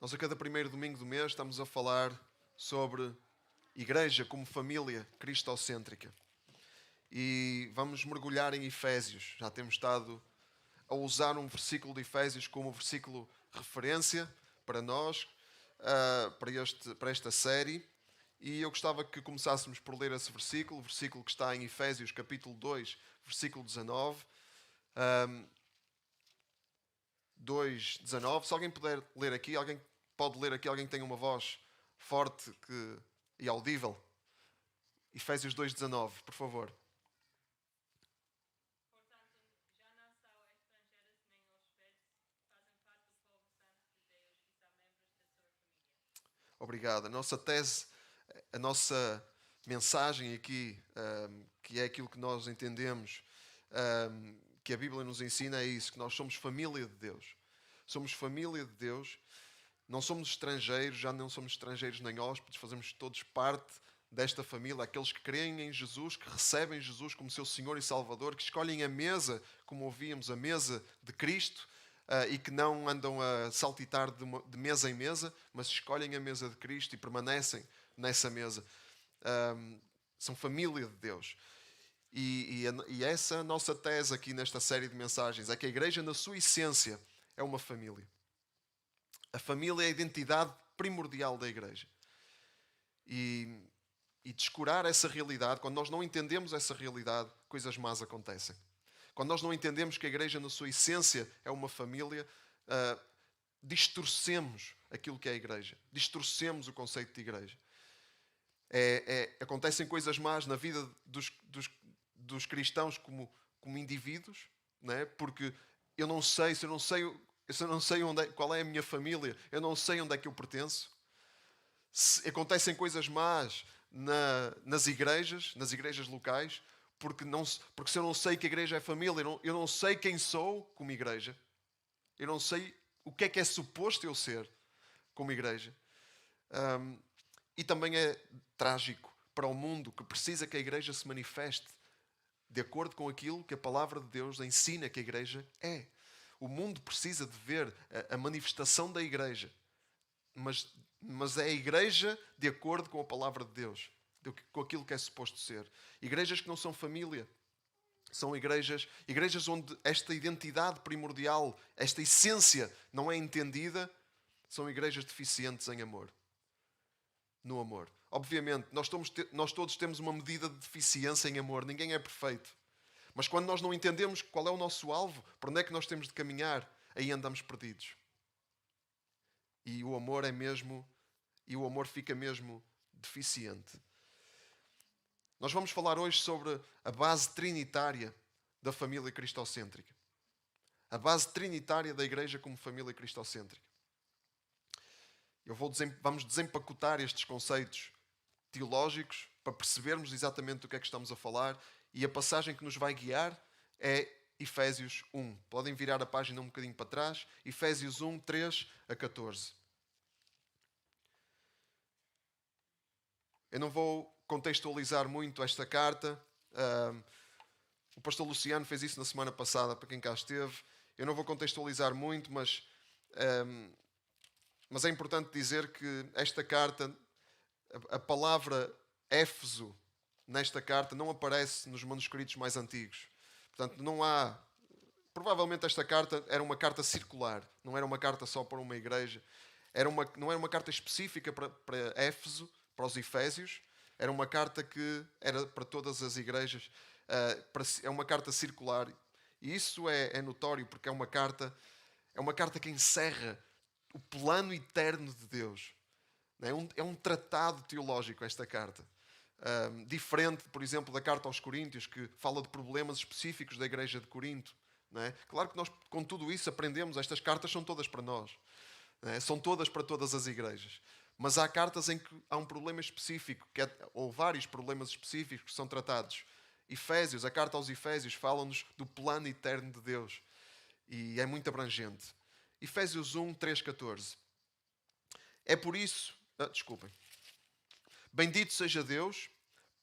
Nós a cada primeiro domingo do mês estamos a falar sobre igreja como família cristocêntrica. E vamos mergulhar em Efésios. Já temos estado a usar um versículo de Efésios como versículo referência para nós, para esta série. E eu gostava que começássemos por ler esse versículo, o versículo que está em Efésios capítulo 2, versículo 19. 2:19. Se alguém puder ler aqui, alguém pode ler aqui, alguém que tenha uma voz forte e audível. Efésios 2:19, por favor. Portanto, já não são estrangeiros nem hóspedes, fazem parte do povo santo de Deus e são membros da sua família. Obrigado. A nossa tese, a nossa mensagem aqui, que é aquilo que nós entendemos, que a Bíblia nos ensina, é isso, que nós somos família de Deus. Somos família de Deus, não somos estrangeiros, já não somos estrangeiros nem hóspedes, fazemos todos parte desta família, aqueles que creem em Jesus, que recebem Jesus como seu Senhor e Salvador, que escolhem a mesa, como ouvíamos, a mesa de Cristo, e que não andam a saltitar de mesa em mesa, mas escolhem a mesa de Cristo e permanecem nessa mesa. São família de Deus. E essa é a nossa tese aqui nesta série de mensagens, é que a igreja, na sua essência, é uma família. A família é a identidade primordial da igreja. E descurar essa realidade, quando nós não entendemos essa realidade, coisas más acontecem. Quando nós não entendemos que a igreja, na sua essência, é uma família, distorcemos aquilo que é a igreja. Distorcemos o conceito de igreja. Acontecem coisas más na vida dos cristãos como indivíduos, não é? Porque se eu não sei qual é a minha família, eu não sei onde é que eu pertenço. Acontecem coisas más nas igrejas locais, porque se eu não sei que a igreja é família, eu não sei quem sou como igreja, eu não sei o que é suposto eu ser como igreja. E também é trágico para o mundo, que precisa que a igreja se manifeste de acordo com aquilo que a palavra de Deus ensina que a igreja é. O mundo precisa de ver a manifestação da igreja, mas é a igreja de acordo com a palavra de Deus, com aquilo que é suposto ser. Igrejas que não são família são igrejas onde esta identidade primordial, esta essência não é entendida, são igrejas deficientes em amor. No amor. Obviamente, nós todos temos uma medida de deficiência em amor, ninguém é perfeito. Mas quando nós não entendemos qual é o nosso alvo, para onde é que nós temos de caminhar, aí andamos perdidos. E o amor fica mesmo deficiente. Nós vamos falar hoje sobre a base trinitária da família cristocêntrica. A base trinitária da igreja como família cristocêntrica. Vamos desempacotar estes conceitos teológicos para percebermos exatamente do que é que estamos a falar, e a passagem que nos vai guiar é Efésios 1. Podem virar a página um bocadinho para trás. Efésios 1, 3 a 14. Eu não vou contextualizar muito esta carta. O pastor Luciano fez isso na semana passada, para quem cá esteve. Eu não vou contextualizar muito, mas é importante dizer que esta carta, a palavra Éfeso, nesta carta, não aparece nos manuscritos mais antigos. Portanto, não há... Provavelmente esta carta era uma carta circular, não era uma carta só para uma igreja. Não era uma carta específica para Éfeso, para os Efésios. Era uma carta que era para todas as igrejas. É uma carta circular. E isso é notório, porque é uma carta que encerra o plano eterno de Deus. É um tratado teológico esta carta. Diferente, por exemplo, da carta aos Coríntios, que fala de problemas específicos da igreja de Corinto. Não é? Claro que nós, com tudo isso, aprendemos, estas cartas são todas para nós. Não é? São todas para todas as igrejas. Mas há cartas em que há um problema específico, ou vários problemas específicos que são tratados. A carta aos Efésios, fala-nos do plano eterno de Deus. E é muito abrangente. Efésios 1, 3, 14. É por isso... Desculpem. Bendito seja Deus,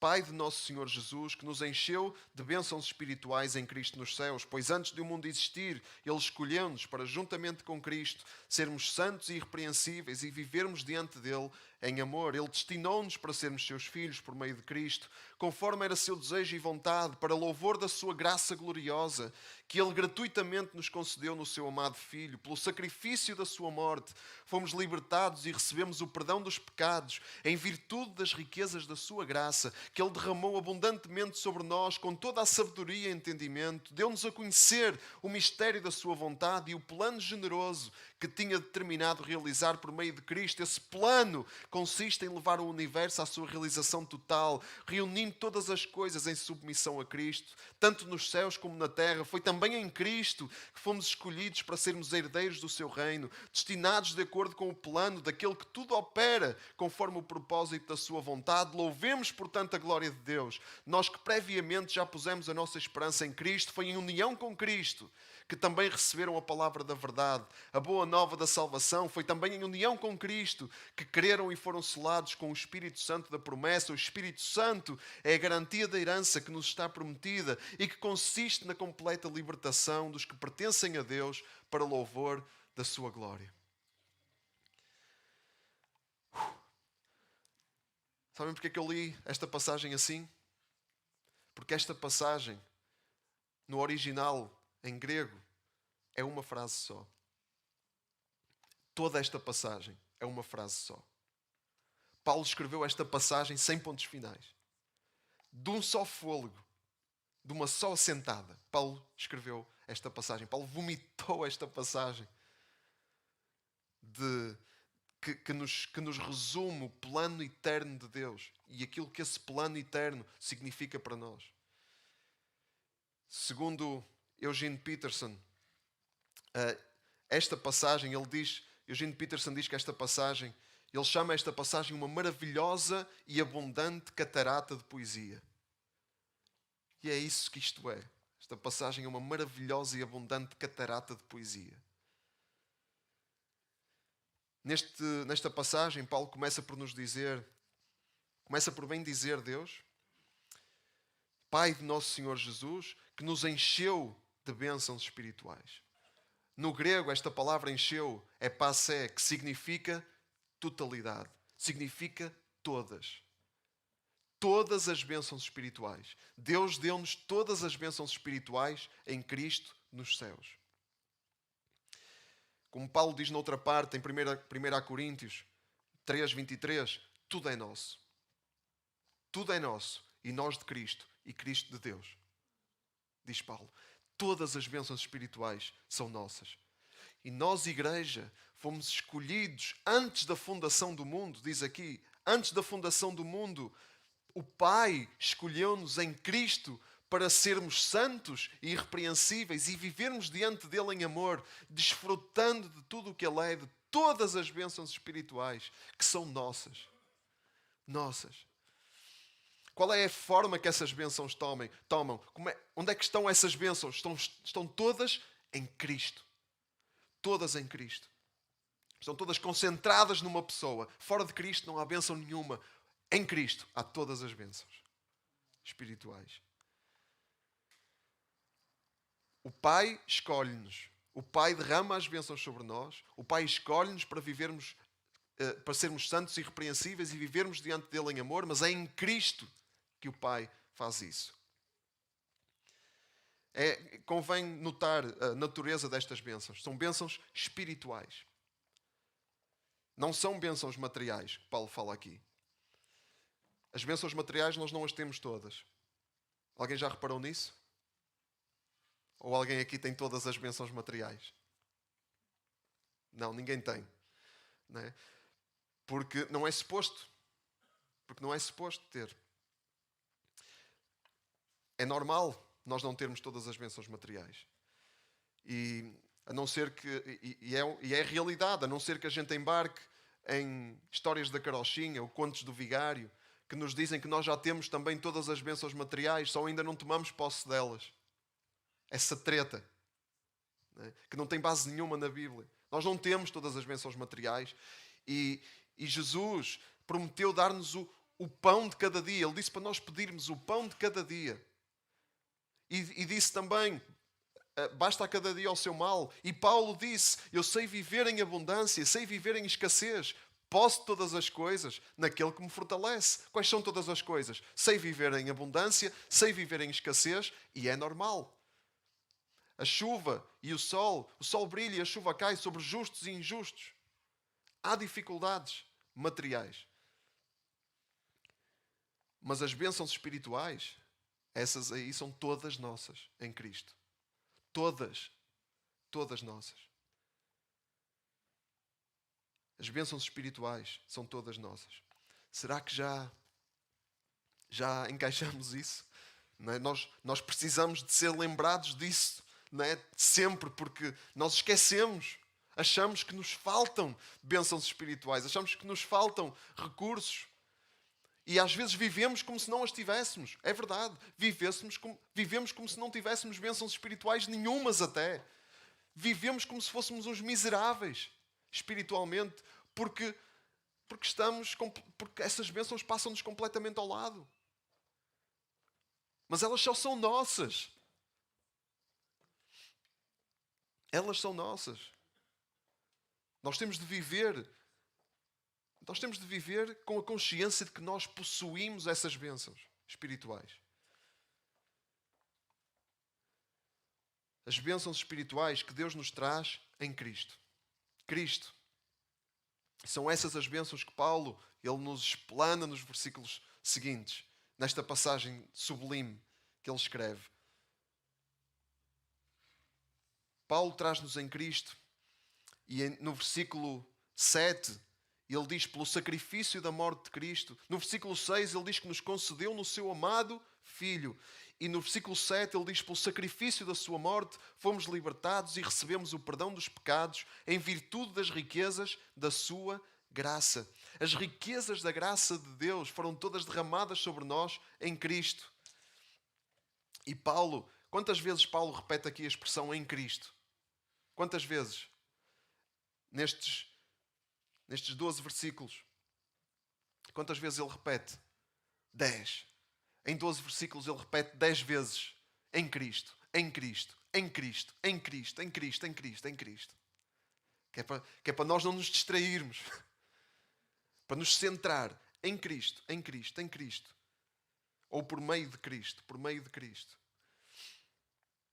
Pai de nosso Senhor Jesus, que nos encheu de bênçãos espirituais em Cristo nos céus, pois antes de o mundo existir, Ele escolheu-nos para, juntamente com Cristo, sermos santos e irrepreensíveis e vivermos diante dele em amor. Ele destinou-nos para sermos seus filhos por meio de Cristo, conforme era seu desejo e vontade, para louvor da sua graça gloriosa, que Ele gratuitamente nos concedeu no seu amado Filho. Pelo sacrifício da sua morte, fomos libertados e recebemos o perdão dos pecados, em virtude das riquezas da sua graça, que Ele derramou abundantemente sobre nós, com toda a sabedoria e entendimento. Deu-nos a conhecer o mistério da sua vontade e o plano generoso que tinha determinado realizar por meio de Cristo. Esse plano consiste em levar o universo à sua realização total, reunindo todas as coisas em submissão a Cristo, tanto nos céus como na terra. Foi também em Cristo que fomos escolhidos para sermos herdeiros do seu reino, destinados de acordo com o plano daquele que tudo opera conforme o propósito da sua vontade. Louvemos, portanto, a glória de Deus. Nós que previamente já pusemos a nossa esperança em Cristo, foi em união com Cristo que também receberam a palavra da verdade, a boa nova da salvação. Foi também em união com Cristo que creram e foram selados com o Espírito Santo da promessa. O Espírito Santo é a garantia da herança que nos está prometida e que consiste na completa libertação dos que pertencem a Deus para louvor da sua glória. Sabem porque é que eu li esta passagem assim? Porque esta passagem, no original, em grego, é uma frase só. Toda esta passagem é uma frase só. Paulo escreveu esta passagem sem pontos finais. De um só fôlego, de uma só assentada, Paulo escreveu esta passagem. Paulo vomitou esta passagem que nos resume o plano eterno de Deus e aquilo que esse plano eterno significa para nós. Segundo Eugene Peterson, esta passagem, Eugene Peterson diz que esta passagem, ele chama esta passagem uma maravilhosa e abundante catarata de poesia. E é isso que isto é. Esta passagem é uma maravilhosa e abundante catarata de poesia. Nesta passagem, Paulo começa por bem dizer Deus, Pai de nosso Senhor Jesus, que nos encheu de bênçãos espirituais. No grego, esta palavra encheu é passé, que significa totalidade. Significa todas. Todas as bênçãos espirituais. Deus deu-nos todas as bênçãos espirituais em Cristo nos céus. Como Paulo diz noutra parte, em 1 Coríntios 3:23, tudo é nosso. Tudo é nosso. E nós de Cristo. E Cristo de Deus. Diz Paulo. Todas as bênçãos espirituais são nossas. E nós, igreja, fomos escolhidos antes da fundação do mundo. Diz aqui, antes da fundação do mundo, o Pai escolheu-nos em Cristo para sermos santos e irrepreensíveis e vivermos diante dele em amor, desfrutando de tudo o que ele é, de todas as bênçãos espirituais que são nossas. Nossas. Qual é a forma que essas bênçãos tomam? Onde é que estão essas bênçãos? Estão todas em Cristo. Todas em Cristo. Estão todas concentradas numa pessoa. Fora de Cristo não há bênção nenhuma. Em Cristo há todas as bênçãos espirituais. O Pai escolhe-nos. O Pai derrama as bênçãos sobre nós. O Pai escolhe-nos para vivermos, para sermos santos e irrepreensíveis e vivermos diante dele em amor, mas é em Cristo que o Pai faz isso. Convém notar a natureza destas bênçãos. São bênçãos espirituais. Não são bênçãos materiais, que Paulo fala aqui. As bênçãos materiais nós não as temos todas. Alguém já reparou nisso? Ou alguém aqui tem todas as bênçãos materiais? Não, ninguém tem. Não é? Porque não é suposto. Porque não é suposto ter. É normal nós não termos todas as bênçãos materiais. E a não ser que... E é realidade, a não ser que a gente embarque em histórias da carochinha ou contos do vigário, que nos dizem que nós já temos também todas as bênçãos materiais, só ainda não tomamos posse delas. Essa treta, né? Que não tem base nenhuma na Bíblia. Nós não temos todas as bênçãos materiais e Jesus prometeu dar-nos o pão de cada dia. Ele disse para nós pedirmos o pão de cada dia. E disse também, basta a cada dia o seu mal. E Paulo disse, eu sei viver em abundância, sei viver em escassez. Posso todas as coisas naquele que me fortalece. Quais são todas as coisas? Sei viver em abundância, sei viver em escassez e é normal. A chuva e o sol brilha e a chuva cai sobre justos e injustos. Há dificuldades materiais. Mas as bênçãos espirituais, essas aí são todas nossas em Cristo. Todas nossas. As bênçãos espirituais são todas nossas. Será que já encaixamos isso? Não é? Nós precisamos de ser lembrados disso, não é? Sempre, porque nós esquecemos. Achamos que nos faltam bênçãos espirituais. Achamos que nos faltam recursos. E às vezes vivemos como se não as tivéssemos. É verdade. Vivemos como se não tivéssemos bênçãos espirituais nenhumas até. Vivemos como se fôssemos uns miseráveis espiritualmente, porque essas bênçãos passam-nos completamente ao lado. Mas elas só são nossas. Elas são nossas. Nós temos de viver com a consciência de que nós possuímos essas bênçãos espirituais. As bênçãos espirituais que Deus nos traz em Cristo. Cristo. São essas as bênçãos que Paulo ele nos explana nos versículos seguintes, nesta passagem sublime que ele escreve. Paulo traz-nos em Cristo e no versículo 7 ele diz pelo sacrifício da morte de Cristo. No versículo 6 ele diz que nos concedeu no seu amado Filho. E no versículo 7 ele diz pelo sacrifício da sua morte fomos libertados e recebemos o perdão dos pecados em virtude das riquezas da sua graça. As riquezas da graça de Deus foram todas derramadas sobre nós em Cristo. E Paulo, quantas vezes Paulo repete aqui a expressão em Cristo? Quantas vezes? Nestes 12 versículos. Quantas vezes ele repete? 10. Em 12 versículos ele repete 10 vezes em Cristo, em Cristo, em Cristo, em Cristo, em Cristo, em Cristo, em Cristo. Que é para nós não nos distrairmos. Para nos centrar em Cristo, em Cristo, em Cristo. Ou por meio de Cristo, por meio de Cristo.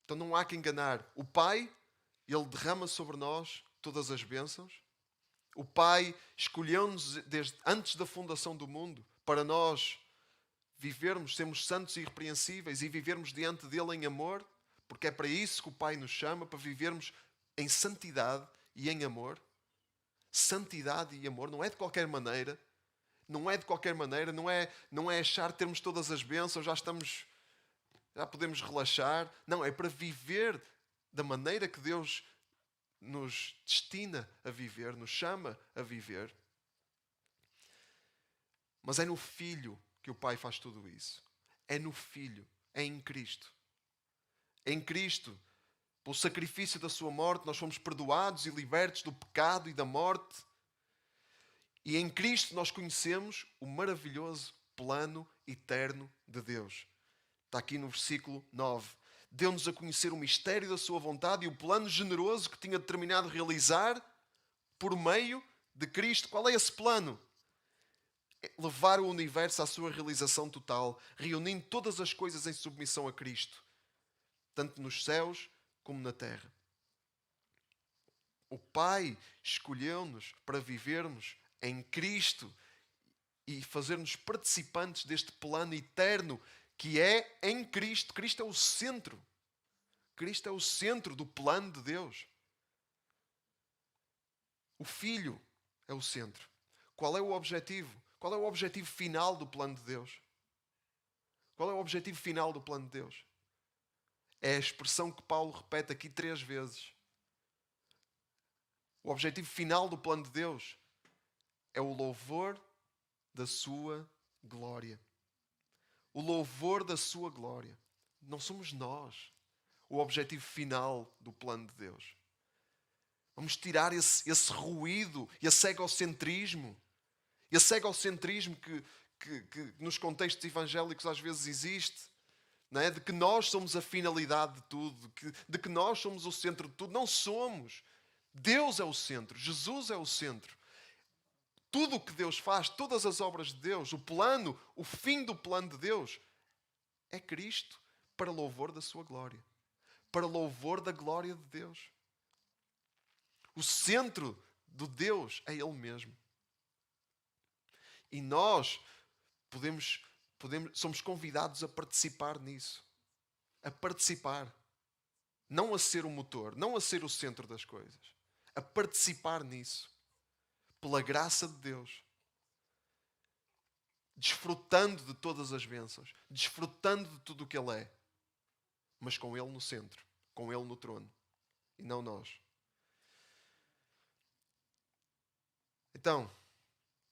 Então não há que enganar. O Pai, Ele derrama sobre nós todas as bênçãos. O Pai escolheu-nos desde antes da fundação do mundo para nós vivermos, sermos santos e irrepreensíveis e vivermos diante dele em amor, porque é para isso que o Pai nos chama, para vivermos em santidade e em amor. Santidade e amor não é de qualquer maneira, não é achar que termos todas as bênçãos, já podemos relaxar. Não, é para viver da maneira que Deus nos destina a viver, nos chama a viver. Mas é no Filho que o Pai faz tudo isso. É no Filho, é em Cristo. Em Cristo, pelo sacrifício da sua morte, nós fomos perdoados e libertos do pecado e da morte. E em Cristo nós conhecemos o maravilhoso plano eterno de Deus. Está aqui no versículo 9. Deu-nos a conhecer o mistério da sua vontade e o plano generoso que tinha determinado realizar por meio de Cristo. Qual é esse plano? Levar o universo à sua realização total, reunindo todas as coisas em submissão a Cristo, tanto nos céus como na terra. O Pai escolheu-nos para vivermos em Cristo e fazer-nos participantes deste plano eterno que é em Cristo. Cristo é o centro. Cristo é o centro do plano de Deus. O Filho é o centro. Qual é o objetivo? Qual é o objetivo final do plano de Deus? Qual é o objetivo final do plano de Deus? É a expressão que Paulo repete aqui 3 vezes. O objetivo final do plano de Deus é o louvor da sua glória. O louvor da sua glória. Não somos nós o objetivo final do plano de Deus. Vamos tirar esse ruído, esse egocentrismo. Esse egocentrismo que nos contextos evangélicos às vezes existe, não é? De que nós somos a finalidade de tudo, de que nós somos o centro de tudo. Não somos. Deus é o centro, Jesus é o centro. Tudo o que Deus faz, todas as obras de Deus, o plano, o fim do plano de Deus, é Cristo, para louvor da sua glória, para louvor da glória de Deus. O centro do Deus é Ele mesmo. E nós somos convidados a participar nisso. A participar. Não a ser o motor, não a ser o centro das coisas. A participar nisso. Pela graça de Deus. Desfrutando de todas as bênçãos. Desfrutando de tudo o que Ele é. Mas com Ele no centro. Com Ele no trono. E não nós. Então,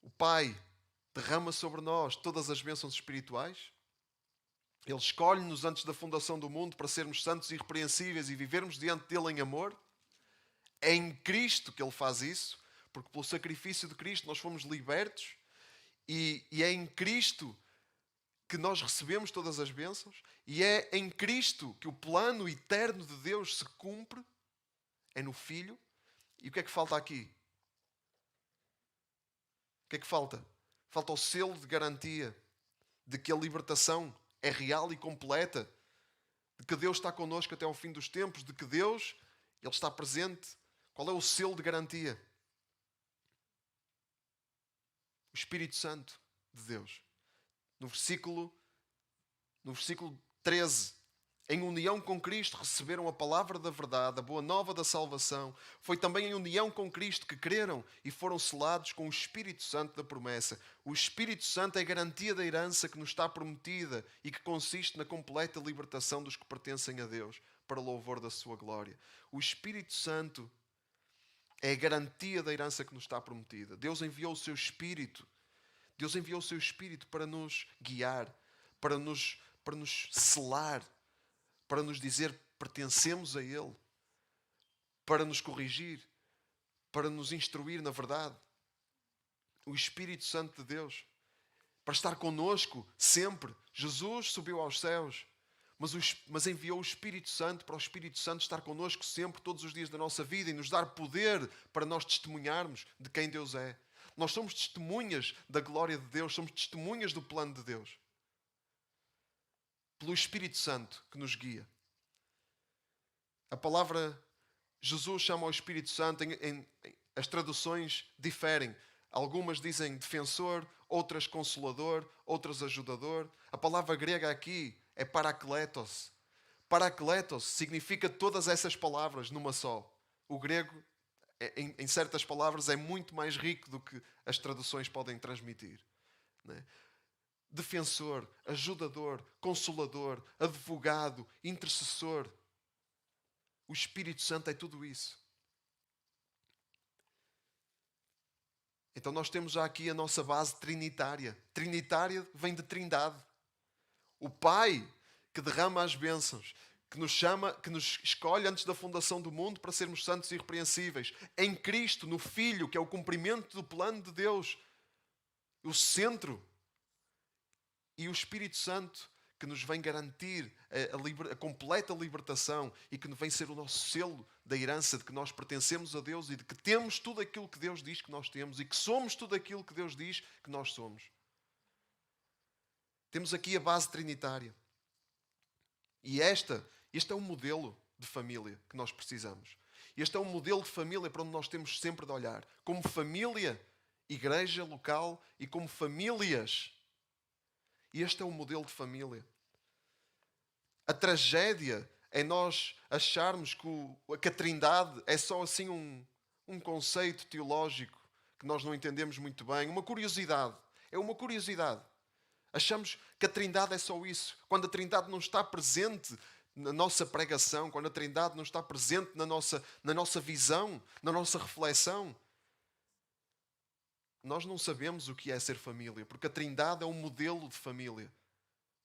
o Pai derrama sobre nós todas as bênçãos espirituais. Ele escolhe-nos antes da fundação do mundo para sermos santos e irrepreensíveis e vivermos diante dele em amor. É em Cristo que Ele faz isso, porque pelo sacrifício de Cristo nós fomos libertos e é em Cristo que nós recebemos todas as bênçãos e é em Cristo que o plano eterno de Deus se cumpre. É no Filho. E o que é que falta aqui? O que é que falta? Falta o selo de garantia de que a libertação é real e completa, de que Deus está connosco até ao fim dos tempos, de que Deus, Ele está presente. Qual é o selo de garantia? O Espírito Santo de Deus. No versículo 13, em união com Cristo receberam a palavra da verdade, a boa nova da salvação. Foi também em união com Cristo que creram e foram selados com o Espírito Santo da promessa. O Espírito Santo é a garantia da herança que nos está prometida e que consiste na completa libertação dos que pertencem a Deus, para louvor da sua glória. O Espírito Santo é a garantia da herança que nos está prometida. Deus enviou o seu Espírito. Deus enviou o seu Espírito para nos guiar, para nos selar, para nos dizer pertencemos a Ele, para nos corrigir, para nos instruir na verdade. O Espírito Santo de Deus, para estar connosco sempre. Jesus subiu aos céus, mas enviou o Espírito Santo para o Espírito Santo estar connosco sempre, todos os dias da nossa vida e nos dar poder para nós testemunharmos de quem Deus é. Nós somos testemunhas da glória de Deus, somos testemunhas do plano de Deus. Pelo Espírito Santo que nos guia. A palavra Jesus chama ao Espírito Santo, as traduções diferem. Algumas dizem defensor, outras consolador, outras ajudador. A palavra grega aqui é parakletos. Parakletos significa todas essas palavras numa só. O grego, em certas palavras, é muito mais rico do que as traduções podem transmitir. Não é? Defensor, ajudador, consolador, advogado, intercessor. O Espírito Santo é tudo isso. Então nós temos já aqui a nossa base trinitária. Trinitária vem de trindade. O Pai que derrama as bênçãos, que nos chama, que nos escolhe antes da fundação do mundo para sermos santos e irrepreensíveis. Em Cristo, no Filho, que é o cumprimento do plano de Deus. O centro. E o Espírito Santo, que nos vem garantir a completa libertação e que vem ser o nosso selo da herança de que nós pertencemos a Deus e de que temos tudo aquilo que Deus diz que nós temos e que somos tudo aquilo que Deus diz que nós somos. Temos aqui a base trinitária. E este é um modelo de família que nós precisamos. Este é um modelo de família para onde nós temos sempre de olhar. Como família, igreja local e como famílias. E este é o modelo de família. A tragédia é nós acharmos que a Trindade é só assim um conceito teológico que nós não entendemos muito bem. Uma curiosidade. É uma curiosidade. Achamos que a Trindade é só isso. Quando a Trindade não está presente na nossa pregação, quando a Trindade não está presente na nossa visão, na nossa reflexão, nós não sabemos o que é ser família, porque a Trindade é um modelo de família,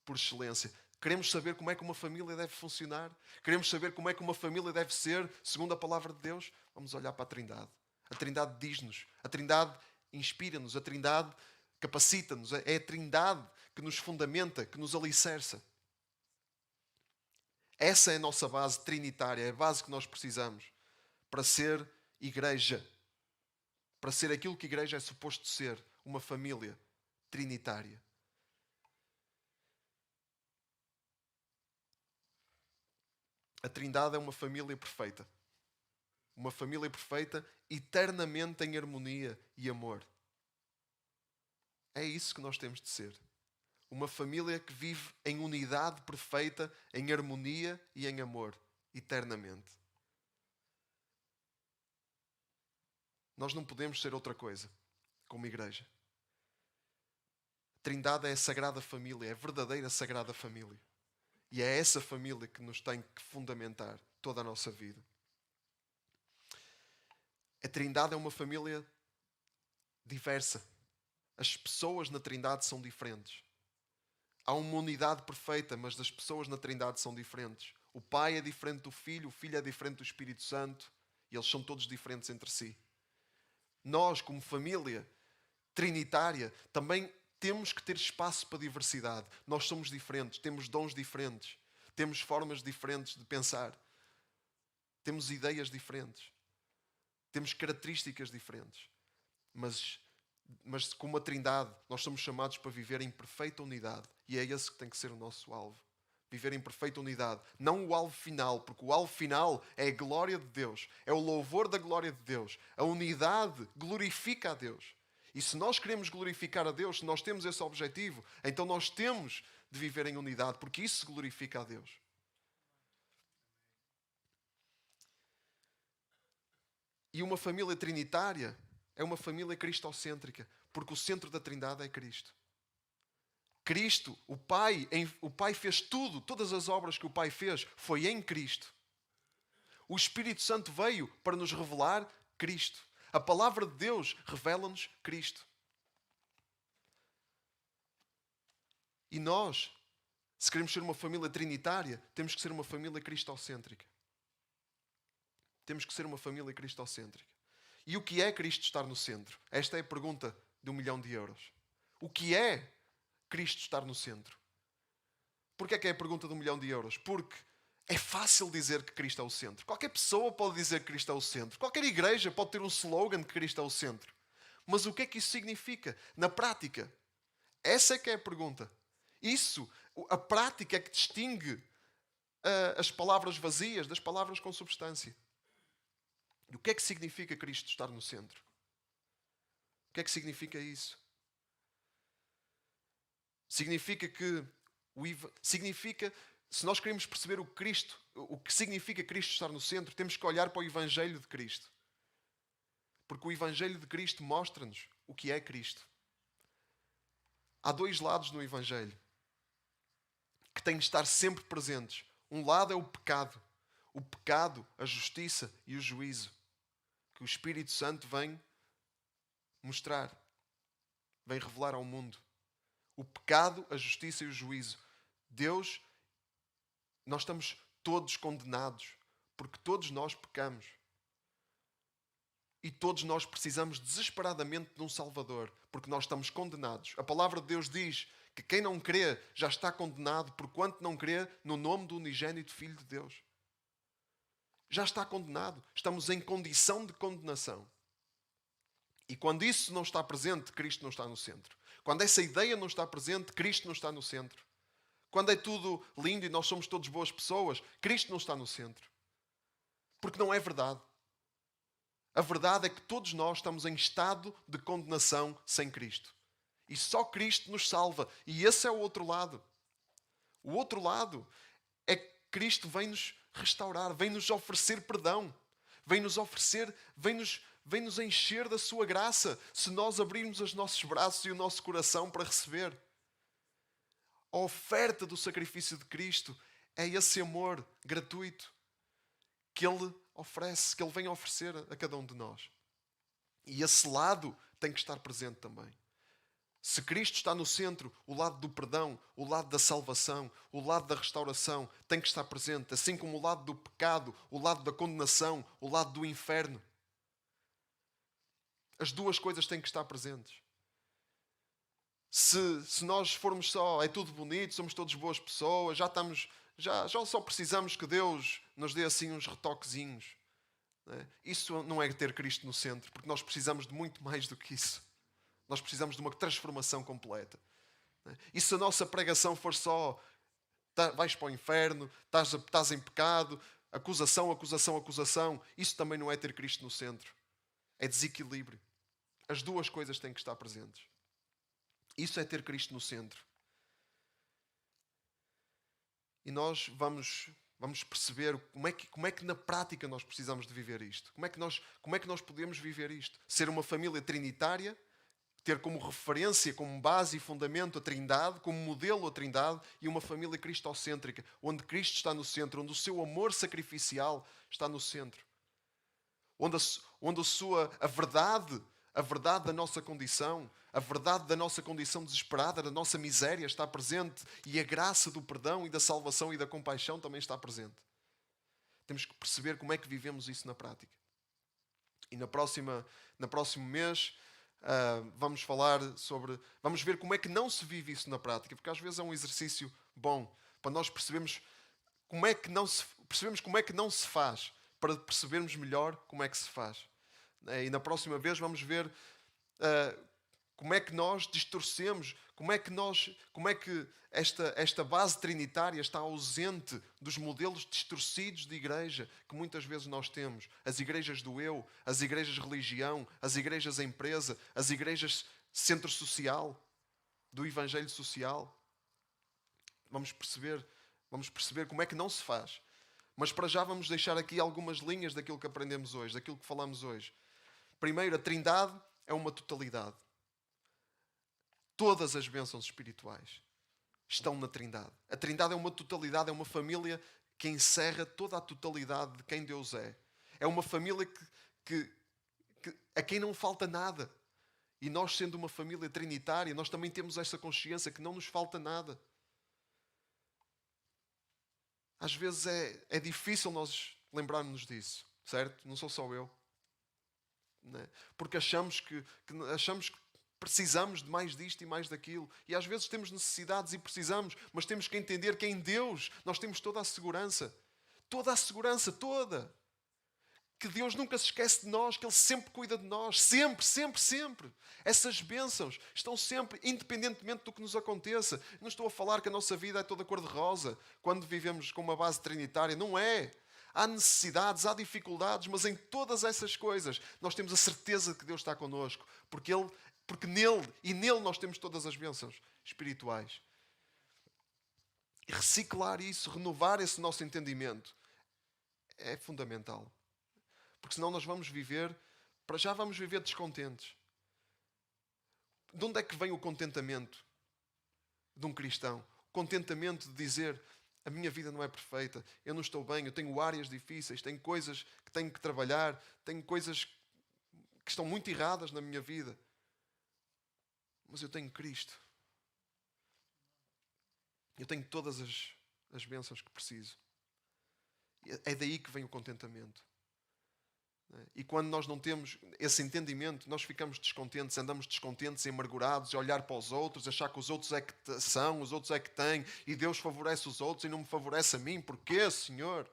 por excelência. Queremos saber como é que uma família deve funcionar? Queremos saber como é que uma família deve ser, segundo a palavra de Deus? Vamos olhar para a Trindade. A Trindade diz-nos, a Trindade inspira-nos, a Trindade capacita-nos. É a Trindade que nos fundamenta, que nos alicerça. Essa é a nossa base trinitária, é a base que nós precisamos para ser igreja. Para ser aquilo que a igreja é suposto ser, uma família trinitária. A Trindade é uma família perfeita. Uma família perfeita, eternamente em harmonia e amor. É isso que nós temos de ser. Uma família que vive em unidade perfeita, em harmonia e em amor, eternamente. Nós não podemos ser outra coisa, como igreja. A Trindade é a Sagrada Família, é a verdadeira Sagrada Família. E é essa família que nos tem que fundamentar toda a nossa vida. A Trindade é uma família diversa. As pessoas na Trindade são diferentes. Há uma unidade perfeita, mas as pessoas na Trindade são diferentes. O Pai é diferente do Filho, o Filho é diferente do Espírito Santo, e eles são todos diferentes entre si. Nós, como família trinitária, também temos que ter espaço para diversidade. Nós somos diferentes, temos dons diferentes, temos formas diferentes de pensar, temos ideias diferentes, temos características diferentes. Mas como a Trindade, nós somos chamados para viver em perfeita unidade. E é esse que tem que ser o nosso alvo. Viver em perfeita unidade. Não o alvo final, porque o alvo final é a glória de Deus. É o louvor da glória de Deus. A unidade glorifica a Deus. E se nós queremos glorificar a Deus, se nós temos esse objetivo, então nós temos de viver em unidade, porque isso glorifica a Deus. E uma família trinitária é uma família cristocêntrica, porque o centro da Trindade é Cristo. Cristo, o Pai fez tudo, todas as obras que o Pai fez, foi em Cristo. O Espírito Santo veio para nos revelar Cristo. A palavra de Deus revela-nos Cristo. E nós, se queremos ser uma família trinitária, temos que ser uma família cristocêntrica. Temos que ser uma família cristocêntrica. E o que é Cristo estar no centro? Esta é a pergunta de 1 milhão de euros. O que é Cristo estar no centro? Porquê é que é a pergunta de 1 milhão de euros? Porque é fácil dizer que Cristo é o centro. Qualquer pessoa pode dizer que Cristo é o centro. Qualquer igreja pode ter um slogan de que Cristo é o centro. Mas o que é que isso significa na prática? Essa é que é a pergunta. A prática é que distingue as palavras vazias das palavras com substância. E o que é que significa Cristo estar no centro? O que é que significa isso? Significa que se nós queremos perceber o que significa Cristo estar no centro, temos que olhar para o Evangelho de Cristo. Porque o Evangelho de Cristo mostra-nos o que é Cristo. Há dois lados no Evangelho que têm de estar sempre presentes. Um lado é o pecado. O pecado, a justiça e o juízo. Que o Espírito Santo vem mostrar. Vem revelar ao mundo. O pecado, a justiça e o juízo. Deus, nós estamos todos condenados. Porque todos nós pecamos. E todos nós precisamos desesperadamente de um Salvador. Porque nós estamos condenados. A palavra de Deus diz que quem não crê já está condenado, porquanto não crê no nome do unigênito Filho de Deus. Já está condenado. Estamos em condição de condenação. E quando isso não está presente, Cristo não está no centro. Quando essa ideia não está presente, Cristo não está no centro. Quando é tudo lindo e nós somos todos boas pessoas, Cristo não está no centro. Porque não é verdade. A verdade é que todos nós estamos em estado de condenação sem Cristo. E só Cristo nos salva. E esse é o outro lado. O outro lado é que Cristo vem-nos restaurar, vem-nos oferecer perdão, vem-nos encher da sua graça, se nós abrirmos os nossos braços e o nosso coração para receber. A oferta do sacrifício de Cristo é esse amor gratuito que Ele oferece, que Ele vem oferecer a cada um de nós. E esse lado tem que estar presente também. Se Cristo está no centro, o lado do perdão, o lado da salvação, o lado da restauração tem que estar presente, assim como o lado do pecado, o lado da condenação, o lado do inferno. As duas coisas têm que estar presentes. Se nós formos só, é tudo bonito, somos todos boas pessoas, já só precisamos que Deus nos dê assim uns retoquezinhos. Não é? Isso não é ter Cristo no centro, porque nós precisamos de muito mais do que isso. Nós precisamos de uma transformação completa. Não é? E se a nossa pregação for só vais para o inferno, estás em pecado, acusação, acusação, acusação, isso também não é ter Cristo no centro. É desequilíbrio. As duas coisas têm que estar presentes. Isso é ter Cristo no centro. E nós vamos perceber como é que na prática nós precisamos de viver isto. Como é que nós podemos viver isto? Ser uma família trinitária, ter como referência, como base e fundamento a Trindade, como modelo a Trindade, e uma família cristocêntrica, onde Cristo está no centro, onde o seu amor sacrificial está no centro. Onde a verdade da nossa condição, a verdade da nossa condição desesperada, da nossa miséria está presente, e a graça do perdão e da salvação e da compaixão também está presente. Temos que perceber como é que vivemos isso na prática. E no próximo mês vamos ver como é que não se vive isso na prática, porque às vezes é um exercício bom para nós percebermos como é que não se faz, para percebermos melhor como é que se faz. E na próxima vez vamos ver como é que nós distorcemos, como é que esta base trinitária está ausente dos modelos distorcidos de igreja que muitas vezes nós temos. As igrejas do eu, as igrejas de religião, as igrejas empresa, as igrejas centro social, do evangelho social. Vamos perceber como é que não se faz. Mas para já vamos deixar aqui algumas linhas daquilo que aprendemos hoje, daquilo que falamos hoje. Primeiro, a Trindade é uma totalidade. Todas as bênçãos espirituais estão na Trindade. A Trindade é uma totalidade, é uma família que encerra toda a totalidade de quem Deus é. É uma família a quem não falta nada. E nós, sendo uma família trinitária, nós também temos essa consciência que não nos falta nada. Às vezes é difícil nós lembrarmos disso, certo? Não sou só eu. Não é? Porque achamos que precisamos de mais disto e mais daquilo. E às vezes temos necessidades e precisamos, mas temos que entender que em Deus nós temos toda a segurança. Toda a segurança, toda. Que Deus nunca se esquece de nós, que Ele sempre cuida de nós. Sempre, sempre, sempre. Essas bênçãos estão sempre, independentemente do que nos aconteça. Não estou a falar que a nossa vida é toda cor-de-rosa quando vivemos com uma base trinitária. Não é. Há necessidades, há dificuldades, mas em todas essas coisas nós temos a certeza de que Deus está connosco. Porque nele nós temos todas as bênçãos espirituais. E reciclar isso, renovar esse nosso entendimento é fundamental. Porque senão nós vamos viver descontentes. De onde é que vem o contentamento de um cristão? O contentamento de dizer: a minha vida não é perfeita, eu não estou bem, eu tenho áreas difíceis, tenho coisas que tenho que trabalhar, tenho coisas que estão muito erradas na minha vida. Mas eu tenho Cristo. Eu tenho todas as bênçãos que preciso. É daí que vem o contentamento. E quando nós não temos esse entendimento, nós ficamos descontentes, andamos descontentes, amargurados, a olhar para os outros, achar que os outros é que são, os outros é que têm, e Deus favorece os outros e não me favorece a mim. Porquê, Senhor?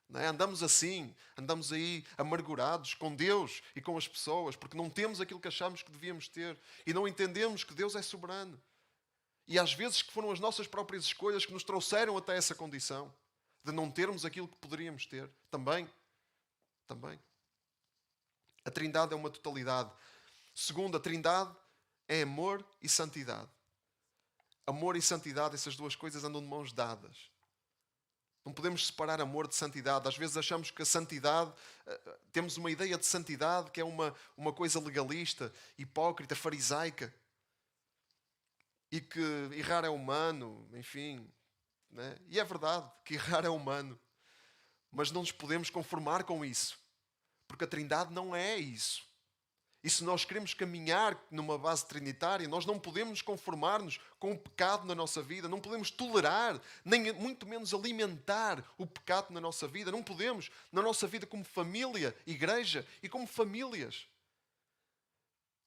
Não é? Andamos assim, andamos aí amargurados com Deus e com as pessoas, porque não temos aquilo que achamos que devíamos ter e não entendemos que Deus é soberano. E às vezes que foram as nossas próprias escolhas que nos trouxeram até essa condição de não termos aquilo que poderíamos ter. Também. A Trindade é uma totalidade. Segundo, a Trindade é amor e santidade. Amor e santidade, essas duas coisas andam de mãos dadas. Não podemos separar amor de santidade. Às vezes achamos que a santidade, temos uma ideia de santidade que é uma coisa legalista, hipócrita, farisaica. E que errar é humano, enfim. Né? E é verdade que errar é humano. Mas não nos podemos conformar com isso. Porque a Trindade não é isso. E se nós queremos caminhar numa base trinitária, nós não podemos conformar-nos com o pecado na nossa vida, não podemos tolerar, nem muito menos alimentar o pecado na nossa vida. Não podemos, na nossa vida como família, igreja e como famílias.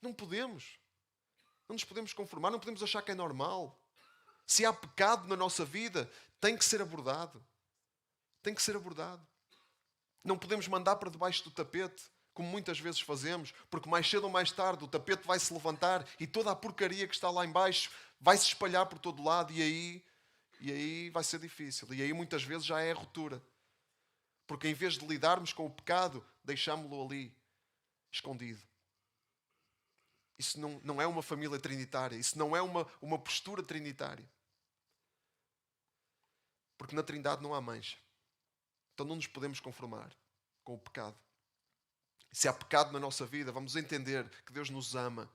Não podemos. Não nos podemos conformar, não podemos achar que é normal. Se há pecado na nossa vida, tem que ser abordado. Tem que ser abordado. Não podemos mandar para debaixo do tapete, como muitas vezes fazemos, porque mais cedo ou mais tarde o tapete vai se levantar e toda a porcaria que está lá embaixo vai se espalhar por todo lado e aí vai ser difícil. E aí muitas vezes já é a ruptura. Porque em vez de lidarmos com o pecado, deixámo-lo ali, escondido. Isso não é uma família trinitária. Isso não é uma postura trinitária. Porque na Trindade não há mancha. Então não nos podemos conformar com o pecado. Se há pecado na nossa vida, vamos entender que Deus nos ama.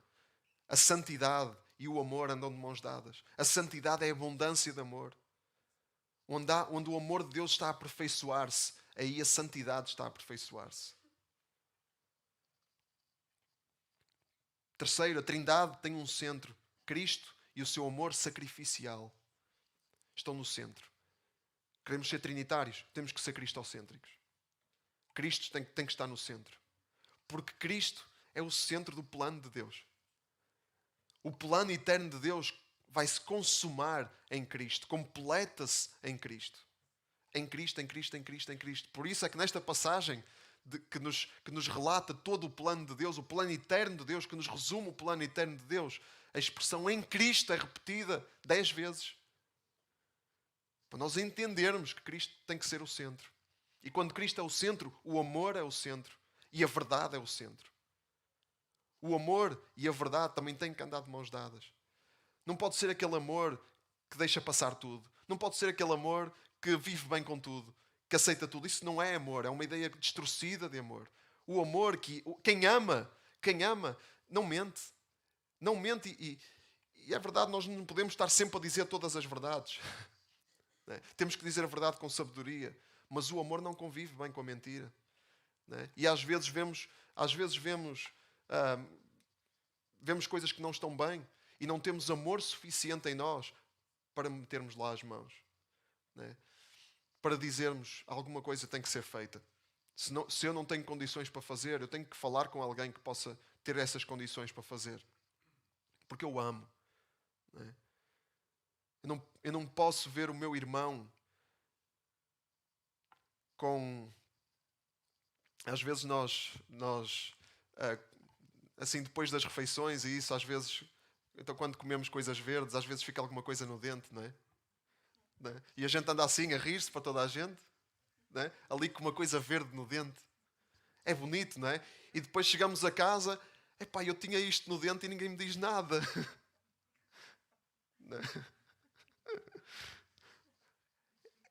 A santidade e o amor andam de mãos dadas. A santidade é a abundância de amor. Onde o amor de Deus está a aperfeiçoar-se, aí a santidade está a aperfeiçoar-se. Terceiro, a Trindade tem um centro. Cristo e o seu amor sacrificial estão no centro. Queremos ser trinitários, temos que ser cristocêntricos. Cristo tem que estar no centro. Porque Cristo é o centro do plano de Deus. O plano eterno de Deus vai se consumar em Cristo, completa-se em Cristo. Em Cristo, em Cristo, em Cristo, em Cristo. Por isso é que nesta passagem que nos relata todo o plano de Deus, o plano eterno de Deus, que nos resume o plano eterno de Deus, a expressão em Cristo é repetida 10 vezes. Para nós entendermos que Cristo tem que ser o centro. E quando Cristo é o centro, o amor é o centro. E a verdade é o centro. O amor e a verdade também têm que andar de mãos dadas. Não pode ser aquele amor que deixa passar tudo. Não pode ser aquele amor que vive bem com tudo, que aceita tudo. Isso não é amor, é uma ideia distorcida de amor. O amor, quem ama, não mente. Não mente e é verdade, nós não podemos estar sempre a dizer todas as verdades. Temos que dizer a verdade com sabedoria. Mas o amor não convive bem com a mentira. E às vezes vemos coisas que não estão bem e não temos amor suficiente em nós para metermos lá as mãos. Para dizermos alguma coisa tem que ser feita. Se eu não tenho condições para fazer, eu tenho que falar com alguém que possa ter essas condições para fazer. Porque eu amo. Eu não posso ver o meu irmão com... Às vezes nós assim, depois das refeições e isso, às vezes... Então, quando comemos coisas verdes, às vezes fica alguma coisa no dente, não é? E a gente anda assim a rir-se para toda a gente, não é? Ali com uma coisa verde no dente. É bonito, não é? E depois chegamos a casa, epá, eu tinha isto no dente e ninguém me diz nada. Não é?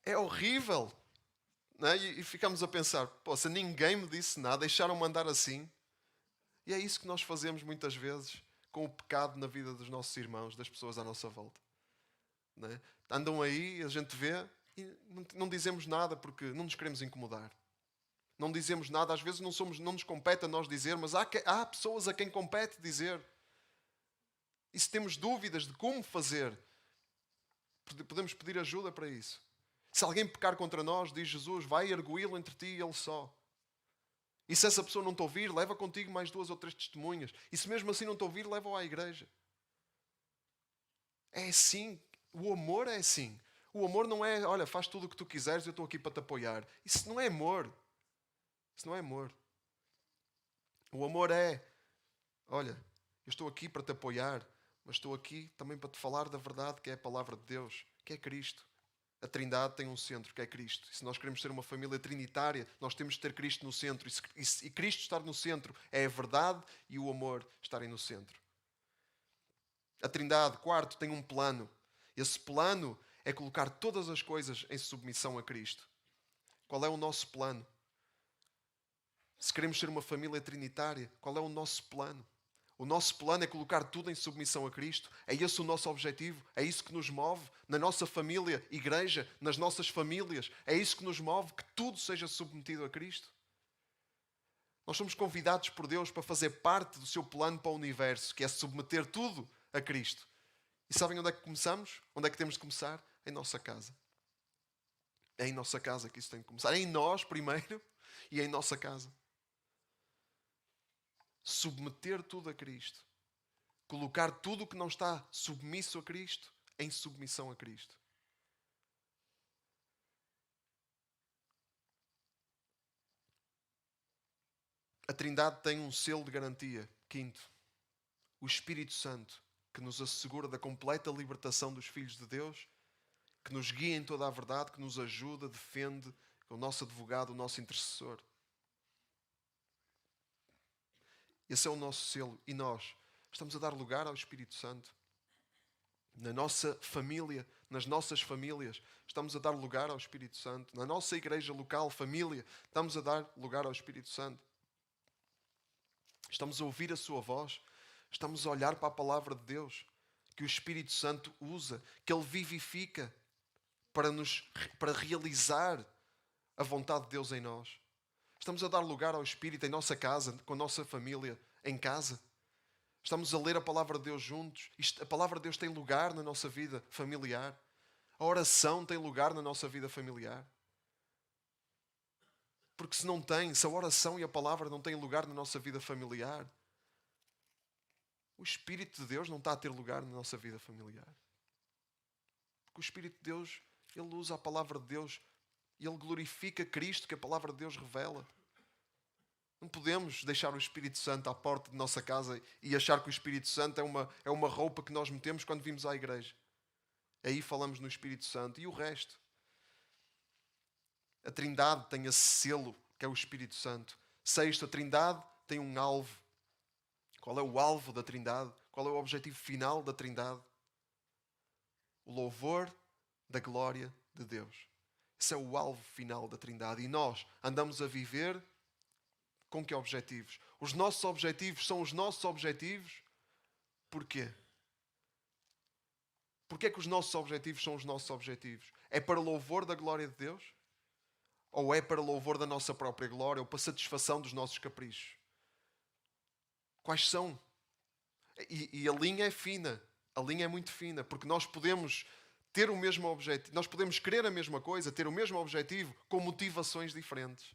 É horrível. Não é? E ficamos a pensar, se ninguém me disse nada, deixaram-me andar assim. E é isso que nós fazemos muitas vezes com o pecado na vida dos nossos irmãos, das pessoas à nossa volta. Não é? Andam aí, a gente vê e não dizemos nada porque não nos queremos incomodar. Não dizemos nada, às vezes não nos compete a nós dizer, mas há pessoas a quem compete dizer. E se temos dúvidas de como fazer, podemos pedir ajuda para isso. Se alguém pecar contra nós, diz Jesus, vai arguí-lo entre ti e ele só. E se essa pessoa não te ouvir, leva contigo mais 2 ou 3 testemunhas. E se mesmo assim não te ouvir, leva-o à igreja. É assim. O amor é assim. O amor não é, olha, faz tudo o que tu quiseres, eu estou aqui para te apoiar. Isso não é amor. Isso não é amor. O amor é, olha, eu estou aqui para te apoiar, mas estou aqui também para te falar da verdade, que é a palavra de Deus, que é Cristo. A Trindade tem um centro, que é Cristo. E se nós queremos ser uma família trinitária, nós temos de ter Cristo no centro. E Cristo estar no centro é a verdade e o amor estarem no centro. A Trindade, quarto, tem um plano. Esse plano é colocar todas as coisas em submissão a Cristo. Qual é o nosso plano? Se queremos ser uma família trinitária, qual é o nosso plano? O nosso plano é colocar tudo em submissão a Cristo. É esse o nosso objetivo. É isso que nos move na nossa família, igreja, nas nossas famílias. É isso que nos move, que tudo seja submetido a Cristo. Nós somos convidados por Deus para fazer parte do seu plano para o universo, que é submeter tudo a Cristo. E sabem onde é que começamos? Onde é que temos de começar? Em nossa casa. É em nossa casa que isso tem de começar. É em nós primeiro e é em nossa casa. Submeter tudo a Cristo. Colocar tudo o que não está submisso a Cristo em submissão a Cristo. A Trindade tem um selo de garantia. Quinto, o Espírito Santo, que nos assegura da completa libertação dos filhos de Deus, que nos guia em toda a verdade, que nos ajuda, defende, é o nosso advogado, o nosso intercessor. Esse é o nosso selo. E nós estamos a dar lugar ao Espírito Santo. Na nossa família, nas nossas famílias, estamos a dar lugar ao Espírito Santo. Na nossa igreja local, família, estamos a dar lugar ao Espírito Santo. Estamos a ouvir a sua voz. Estamos a olhar para a palavra de Deus, que o Espírito Santo usa, que Ele vivifica para realizar a vontade de Deus em nós. Estamos a dar lugar ao Espírito em nossa casa, com a nossa família, em casa. Estamos a ler a palavra de Deus juntos. A palavra de Deus tem lugar na nossa vida familiar. A oração tem lugar na nossa vida familiar. Porque se a oração e a palavra não têm lugar na nossa vida familiar, o Espírito de Deus não está a ter lugar na nossa vida familiar. Porque o Espírito de Deus, Ele usa a palavra de Deus e Ele glorifica Cristo que a palavra de Deus revela. Não podemos deixar o Espírito Santo à porta de nossa casa e achar que o Espírito Santo é uma roupa que nós metemos quando vimos à igreja. Aí falamos no Espírito Santo e o resto. A Trindade tem esse selo que é o Espírito Santo. Sexto, a Trindade tem um alvo. Qual é o alvo da Trindade? Qual é o objetivo final da Trindade? O louvor da glória de Deus. Esse é o alvo final da Trindade. E nós andamos a viver com que objetivos? Os nossos objetivos são os nossos objetivos. Porquê? Porquê é que os nossos objetivos são os nossos objetivos? É para louvor da glória de Deus? Ou é para louvor da nossa própria glória ou para satisfação dos nossos caprichos? Quais são? E a linha é fina. A linha é muito fina. Porque nós podemos ter o mesmo objetivo. Nós podemos querer a mesma coisa, ter o mesmo objetivo com motivações diferentes.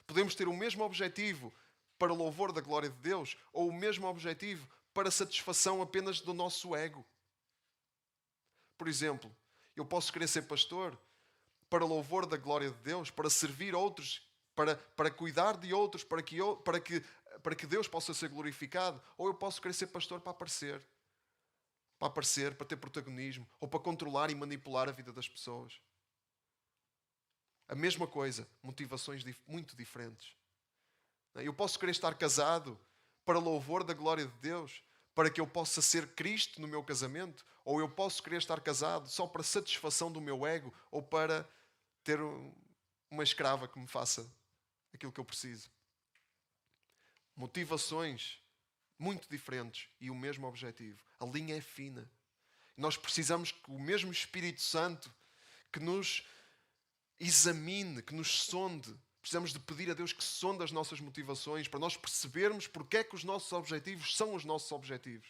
Podemos ter o mesmo objetivo para louvor da glória de Deus ou o mesmo objetivo para satisfação apenas do nosso ego. Por exemplo, eu posso querer ser pastor para louvor da glória de Deus, para servir outros, para cuidar de outros, para que Deus possa ser glorificado. Ou eu posso querer ser pastor para aparecer, para ter protagonismo, ou para controlar e manipular a vida das pessoas. A mesma coisa, motivações muito diferentes. Eu posso querer estar casado para louvor da glória de Deus, para que eu possa ser Cristo no meu casamento, ou eu posso querer estar casado só para satisfação do meu ego, ou para ter uma escrava que me faça aquilo que eu preciso. Motivações muito diferentes e o mesmo objetivo. A linha é fina. Nós precisamos que o mesmo Espírito Santo que nos examine, que nos sonde. Precisamos de pedir a Deus que sonde as nossas motivações para nós percebermos porque é que os nossos objetivos são os nossos objetivos.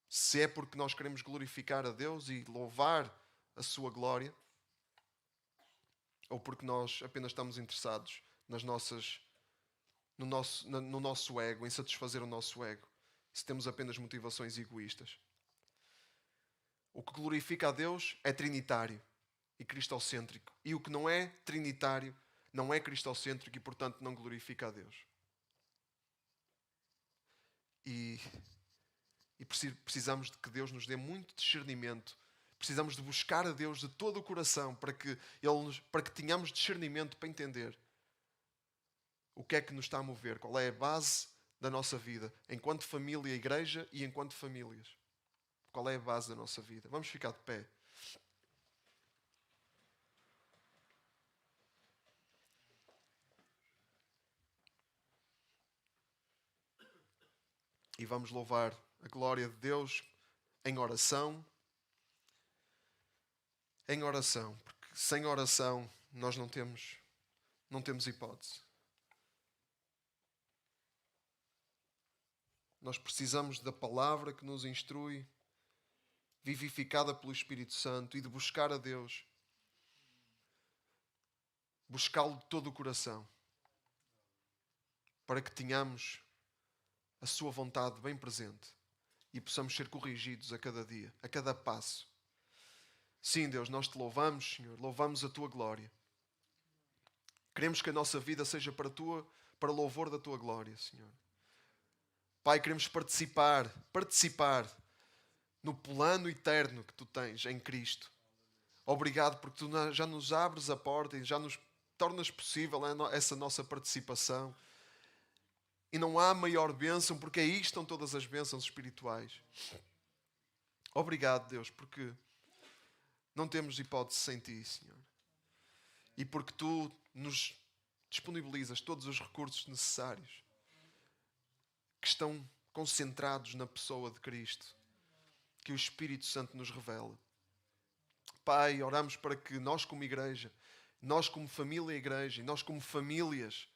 Se é porque nós queremos glorificar a Deus e louvar a sua glória, ou porque nós apenas estamos interessados no nosso ego, em satisfazer o nosso ego, se temos apenas motivações egoístas. O que glorifica a Deus é trinitário e cristocêntrico. E o que não é trinitário não é cristocêntrico e, portanto, não glorifica a Deus. E precisamos de que Deus nos dê muito discernimento. Precisamos de buscar a Deus de todo o coração para que tenhamos discernimento para entender o que é que nos está a mover, qual é a base da nossa vida, enquanto família, igreja e enquanto famílias. Qual é a base da nossa vida? Vamos ficar de pé. E vamos louvar a glória de Deus em oração. Em oração, porque sem oração nós não temos hipótese. Nós precisamos da palavra que nos instrui, vivificada pelo Espírito Santo, e de buscar a Deus. Buscá-lo de todo o coração. Para que tenhamos a sua vontade bem presente e possamos ser corrigidos a cada dia, a cada passo. Sim, Deus, nós te louvamos, Senhor, louvamos a tua glória. Queremos que a nossa vida seja para louvor da tua glória, Senhor. Pai, queremos participar no plano eterno que tu tens em Cristo. Obrigado porque tu já nos abres a porta e já nos tornas possível essa nossa participação. E não há maior bênção, porque aí estão todas as bênçãos espirituais. Obrigado, Deus, porque não temos hipótese sem ti, Senhor. E porque tu nos disponibilizas todos os recursos necessários que estão concentrados na pessoa de Cristo, que o Espírito Santo nos revela. Pai, oramos para que nós como igreja, nós como família igreja e nós como famílias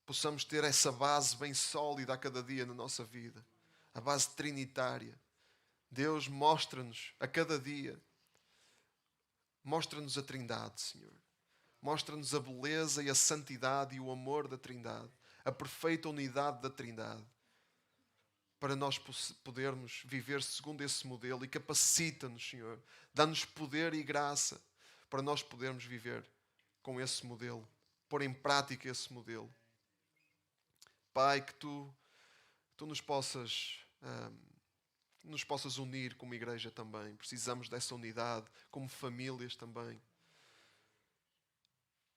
possamos ter essa base bem sólida a cada dia na nossa vida. A base trinitária. Deus, mostra-nos a cada dia. Mostra-nos a Trindade, Senhor. Mostra-nos a beleza e a santidade e o amor da Trindade. A perfeita unidade da Trindade. Para nós podermos viver segundo esse modelo e capacita-nos, Senhor. Dá-nos poder e graça para nós podermos viver com esse modelo. Pôr em prática esse modelo. Pai, que tu nos possas unir como igreja também. Precisamos dessa unidade, como famílias também.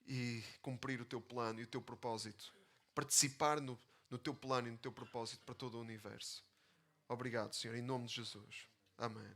E cumprir o teu plano e o teu propósito. Participar no teu plano e no teu propósito para todo o universo. Obrigado, Senhor, em nome de Jesus. Amém.